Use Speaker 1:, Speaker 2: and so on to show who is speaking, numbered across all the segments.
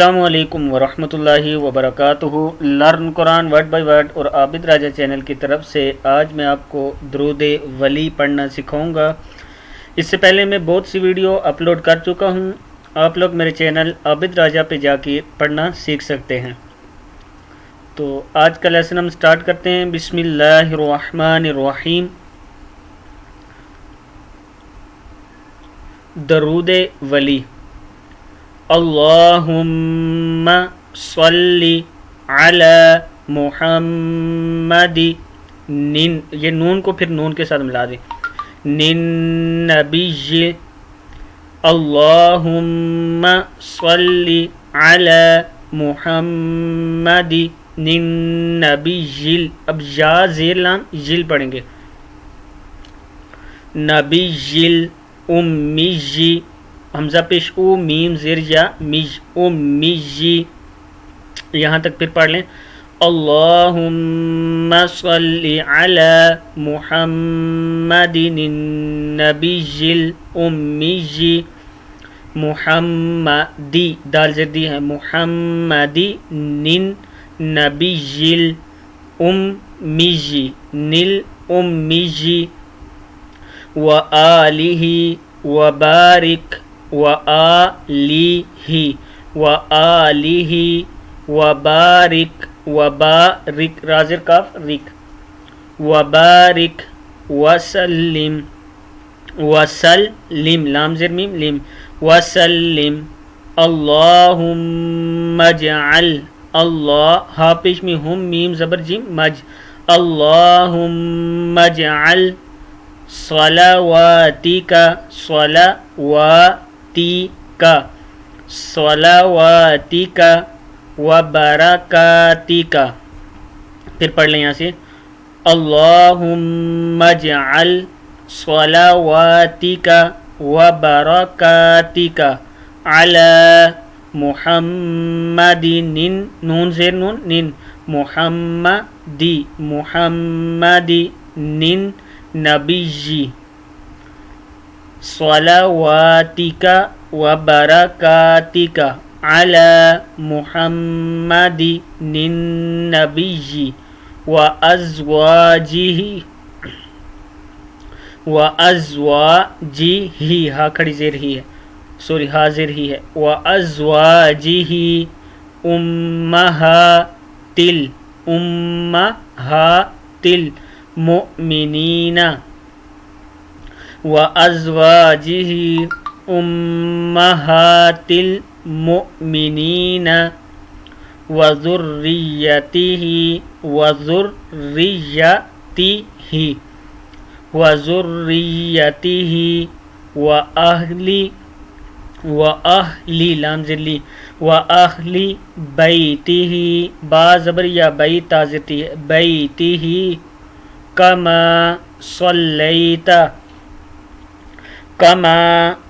Speaker 1: السلام علیکم ورحمۃ اللہ وبرکاتہ۔ Learn Quran word by word اور عابد راجہ چینل کی طرف سے آج میں آپ کو درود ولی پڑھنا سکھاؤں گا۔ اس سے پہلے میں بہت سی ویڈیو اپلوڈ کر چکا ہوں، آپ لوگ میرے چینل عابد راجہ پہ جا کے پڑھنا سیکھ سکتے ہیں۔ تو آج کا لیسن ہم سٹارٹ کرتے ہیں۔ بسم اللہ الرحمن الرحیم۔ درود ولی۔ اللہم صلی علی محمد، یہ نون کو پھر نون کے ساتھ ملا دیں، نبی۔ اللہم صلی علی محمد نبی، اب یا زیر لام جل پڑھیں گے، نبی امی، حمزہ پیش او، میم زیر یا، مج امی، یہاں تک پھر پڑھ لیں۔ اللہم صلی علی محمد النبی الامی، محمدی، دال زیر دی ہے، محمدی نبی الامی، نل امی، وآلہ وبارک، وآلہ وآلہ وبارک، وبارک رازر کاف رک، وبارک وسلم، وسلم لام زیر میم لم، وسلم، اللہم اجعل، اللہ ہا پیش میں ہم میم زبر جیم مج، اللہم اجعل صلواتک، صلواتک، صلواتک وبرکاتک، پھر پڑھ لیں یہاں سے، اللہم اجعل صلواتک وبرکاتک علی محمد، نون زیر نون نن، محمدی، محمدی نبی، صلواتک وبرکاتک علی محمد النبی وازواجہ، ہا کھڑی زیر ہی ہے، سوری ہا زیر ہی ہے، وازواجہ امہات المؤمنین، وازواجہ امہات المؤمنین، وذریتہ، وذریتہ، وذریتہ، وأہلی لام زیر لی، وأہلی بیتہ، با زبر یا بی تا زرتی ہے، بیتہ، کما صلیت، کما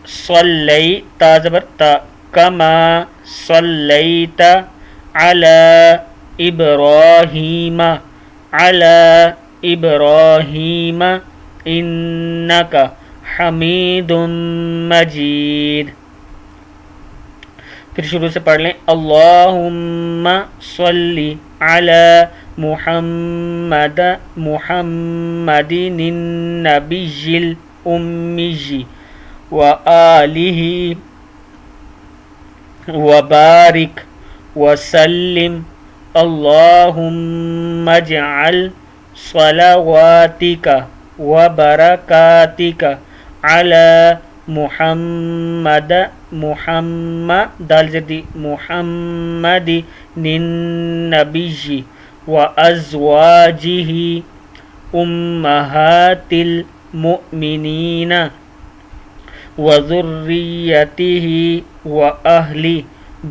Speaker 1: صلیت زبر تا، کما صلیت علی ابراہیم، علی ابراہیم انک حمید مجید، پھر شروع سے پڑھ لیں۔ اللہم صلی علی محمد، محمد النبی الامی، وآلہ وبارک وسلم، اللہم اجعل صلواتک وبرکاتک علی محمد، محمد دال زدی، محمد النبی وازواجہ امہات المؤمنین، وذریتہ واہل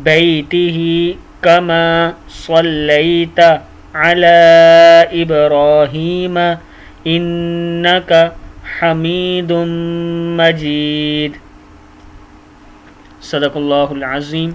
Speaker 1: بیتہ کما صلیت علی ابراہیم انک حمید مجید۔ صدق اللہ العظیم۔